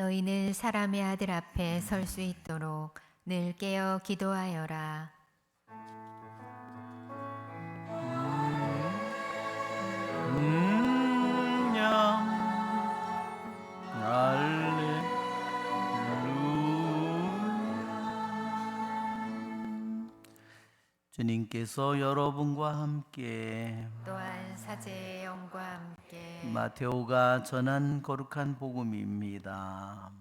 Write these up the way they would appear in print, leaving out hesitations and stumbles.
너희는 사람의 아들 앞에 설 수 있도록 늘 깨어 기도하여라. 주님께서 여러분과 함께 또한 사제의 영과 함께 마테오가 전한 거룩한 복음입니다.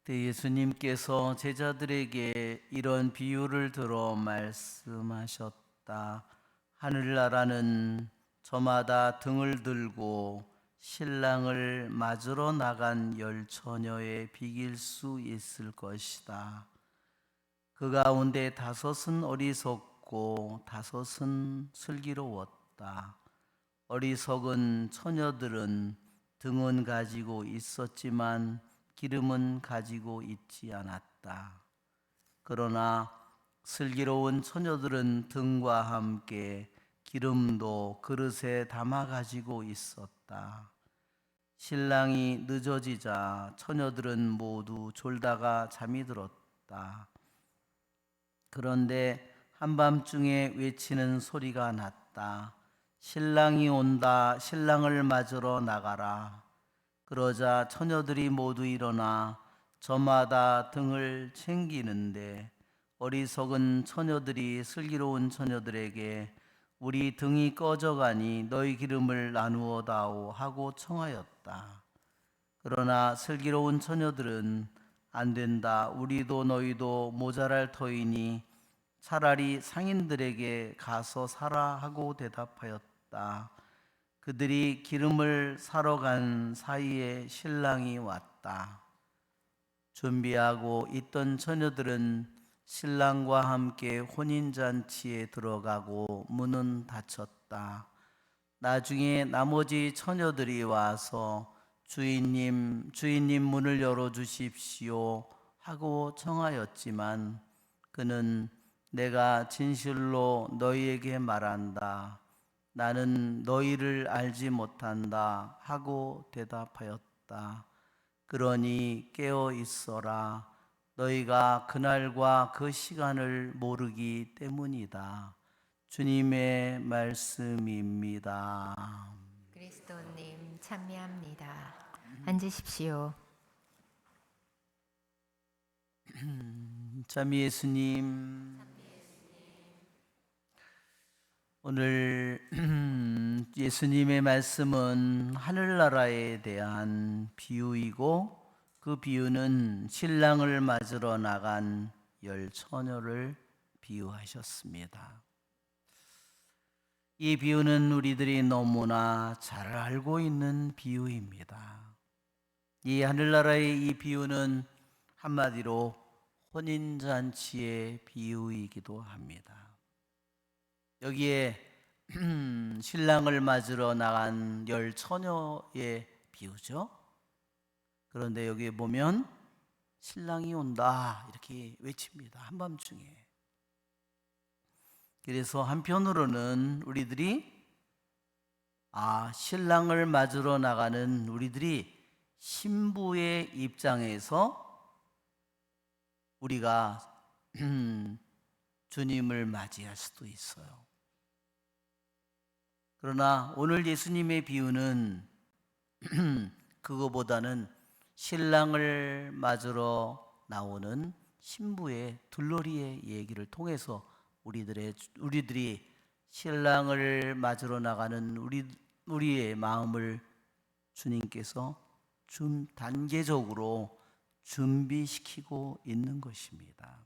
예수님께서 제자들에게 이런 비유를 들어 말씀하셨다. 하늘나라는 저마다 등을 들고 신랑을 맞으러 나간 열 처녀에 비길 수 있을 것이다. 그 가운데 다섯은 어리석고 다섯은 슬기로웠다. 어리석은 처녀들은 등은 가지고 있었지만 기름은 가지고 있지 않았다. 그러나 슬기로운 처녀들은 등과 함께 기름도 그릇에 담아 가지고 있었다. 신랑이 늦어지자 처녀들은 모두 졸다가 잠이 들었다. 그런데 한밤중에 외치는 소리가 났다. 신랑이 온다. 신랑을 맞으러 나가라. 그러자 처녀들이 모두 일어나 저마다 등을 챙기는데 어리석은 처녀들이 슬기로운 처녀들에게 우리 등이 꺼져가니 너희 기름을 나누어 다오 하고 청하였다. 그러나 슬기로운 처녀들은 안 된다. 우리도 너희도 모자랄 터이니 차라리 상인들에게 가서 사라 하고 대답하였다. 그들이 기름을 사러 간 사이에 신랑이 왔다. 준비하고 있던 처녀들은 신랑과 함께 혼인잔치에 들어가고 문은 닫혔다. 나중에 나머지 처녀들이 와서 주인님 문을 열어주십시오 하고 청하였지만 그는 내가 진실로 너희에게 말한다. 나는 너희를 알지 못한다 하고 대답하였다. 그러니 깨어 있어라. 너희가 그날과 그 시간을 모르기 때문이다. 주님의 말씀입니다. 그리스도님 찬미합니다. 앉으십시오. 참 예수님, 오늘 예수님의 말씀은 하늘나라에 대한 비유이고 그 비유는 신랑을 맞으러 나간 열 처녀를 비유하셨습니다. 이 비유는 우리들이 너무나 잘 알고 있는 비유입니다. 이 하늘나라의 이 비유는 한마디로 혼인잔치의 비유이기도 합니다. 여기에 신랑을 맞으러 나간 열 처녀의 비유죠. 그런데 여기에 보면 신랑이 온다 이렇게 외칩니다. 한밤중에. 그래서 한편으로는 우리들이 신랑을 맞으러 나가는 우리들이 신부의 입장에서 우리가 주님을 맞이할 수도 있어요. 그러나 오늘 예수님의 비유는 그거보다는 신랑을 맞으러 나오는 신부의 둘러리의 얘기를 통해서 우리들이 신랑을 맞으러 나가는 우리의 마음을 주님께서 좀 단계적으로 준비시키고 있는 것입니다.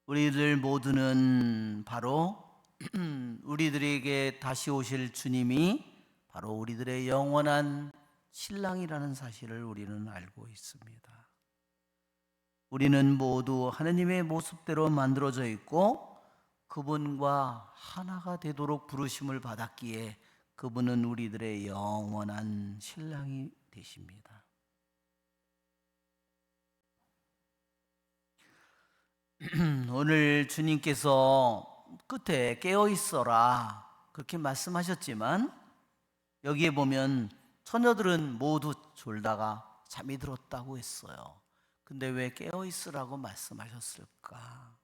우리들 모두는 바로 우리들에게 다시 오실 주님이 바로 우리들의 영원한 신랑이라는 사실을 우리는 알고 있습니다. 우리는 모두 하느님의 모습대로 만들어져 있고 그분과 하나가 되도록 부르심을 받았기에 그분은 우리들의 영원한 신랑이 되십니다. 오늘 주님께서 끝에 깨어 있어라 그렇게 말씀하셨지만 여기에 보면 처녀들은 모두 졸다가 잠이 들었다고 했어요. 근데 왜 깨어 있으라고 말씀하셨을까?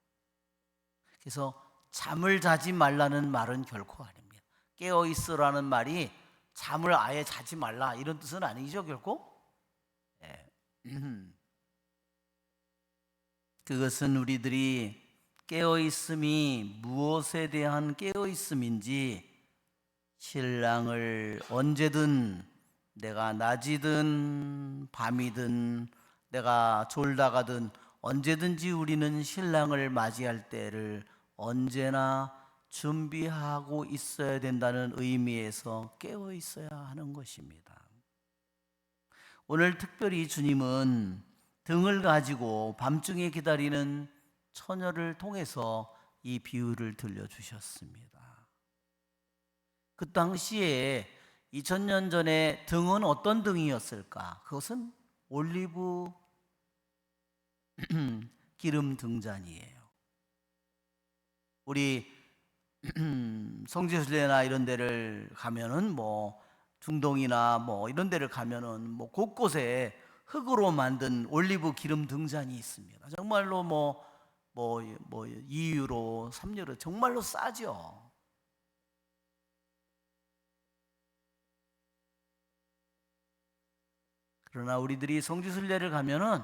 그래서 잠을 자지 말라는 말은 결코 아닙니다. 깨어 있으라는 말이 잠을 아예 자지 말라 이런 뜻은 아니죠, 결코. 예. 그것은 우리들이 깨어 있음이 무엇에 대한 깨어 있음인지, 신랑을 언제든, 내가 낮이든 밤이든 내가 졸다가든 언제든지 우리는 신랑을 맞이할 때를 언제나 준비하고 있어야 된다는 의미에서 깨어 있어야 하는 것입니다. 오늘 특별히 주님은 등을 가지고 밤중에 기다리는 처녀를 통해서 이 비유를 들려주셨습니다. 그 당시에 2000년 전에 등은 어떤 등이었을까? 그것은 올리브 기름 등잔이에요. 우리 성지순례나 이런 데를 가면은 중동이나 이런 데를 가면은 곳곳에 흙으로 만든 올리브 기름 등잔이 있습니다. 정말로 2유로, 3유로 정말로 싸죠. 그러나 우리들이 성지순례를 가면은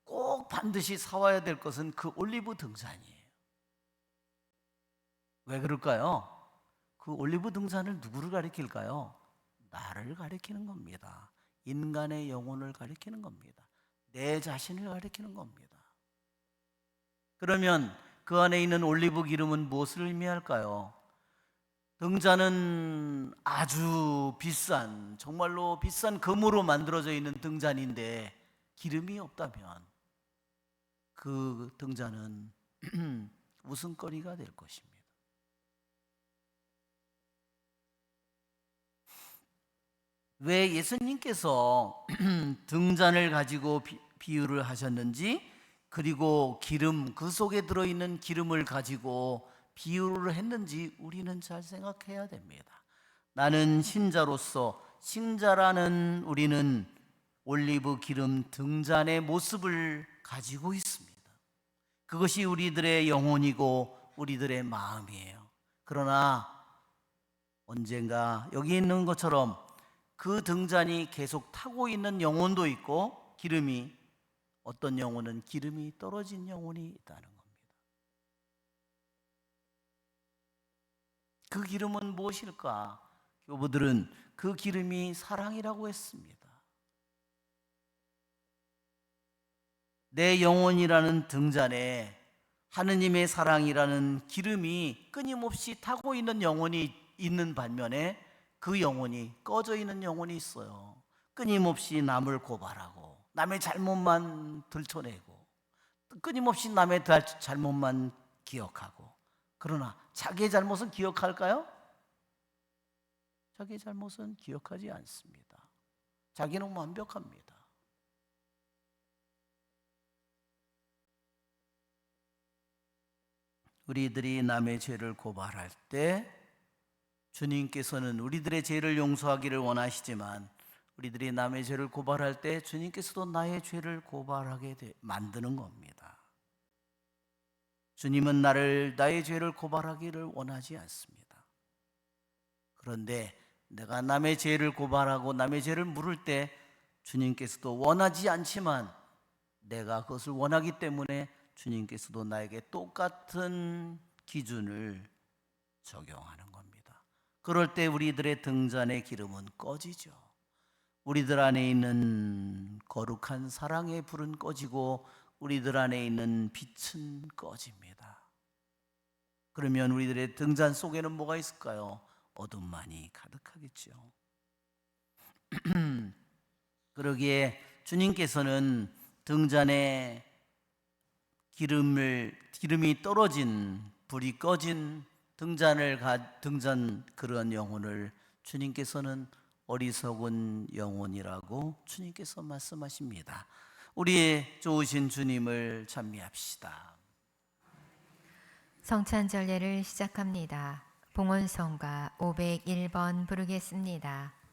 꼭 반드시 사와야 될 것은 그 올리브 등잔이에요. 왜 그럴까요? 그 올리브 등잔을 누구를 가리킬까요? 나를 가리키는 겁니다. 인간의 영혼을 가리키는 겁니다. 내 자신을 가리키는 겁니다. 그러면 그 안에 있는 올리브 기름은 무엇을 의미할까요? 등잔은 아주 비싼, 정말로 비싼 금으로 만들어져 있는 등잔인데 기름이 없다면 그 등잔은 웃음거리가 될 것입니다. 왜 예수님께서 등잔을 가지고 비유를 하셨는지, 그리고 기름, 그 속에 들어있는 기름을 가지고 비유를 했는지 우리는 잘 생각해야 됩니다. 나는 신자로서, 신자라는 우리는 올리브 기름 등잔의 모습을 가지고 있습니다. 그것이 우리들의 영혼이고 우리들의 마음이에요. 그러나 언젠가 여기 있는 것처럼 그 등잔이 계속 타고 있는 영혼도 있고, 어떤 영혼은 기름이 떨어진 영혼이 있다는 겁니다. 그 기름은 무엇일까? 교부들은 그 기름이 사랑이라고 했습니다. 내 영혼이라는 등잔에 하느님의 사랑이라는 기름이 끊임없이 타고 있는 영혼이 있는 반면에 그 영혼이 꺼져 있는 영혼이 있어요. 끊임없이 남을 고발하고 남의 잘못만 들춰내고 끊임없이 남의 잘못만 기억하고, 그러나 자기의 잘못은 기억할까요? 자기의 잘못은 기억하지 않습니다. 자기는 완벽합니다. 우리들이 남의 죄를 고발할 때 주님께서는 우리들의 죄를 용서하기를 원하시지만, 우리들이 남의 죄를 고발할 때 주님께서도 나의 죄를 고발하게 만드는 겁니다. 주님은 나의 죄를 고발하기를 원하지 않습니다. 그런데 내가 남의 죄를 고발하고 남의 죄를 물을 때 주님께서도 원하지 않지만 내가 그것을 원하기 때문에 주님께서도 나에게 똑같은 기준을 적용하는 겁니다. 그럴 때 우리들의 등잔의 기름은 꺼지죠. 우리들 안에 있는 거룩한 사랑의 불은 꺼지고 우리들 안에 있는 빛은 꺼집니다. 그러면 우리들의 등잔 속에는 뭐가 있을까요? 어둠만이 가득하겠죠. 그러기에 주님께서는 등잔에 기름이 떨어진, 불이 꺼진 등잔 그런 영혼을 주님께서는 어리석은 영혼이라고 주님께서 말씀하십니다. 우리의 좋으신 주님을 찬미합시다. 성찬절례를 시작합니다. 봉헌성가 501번 부르겠습니다.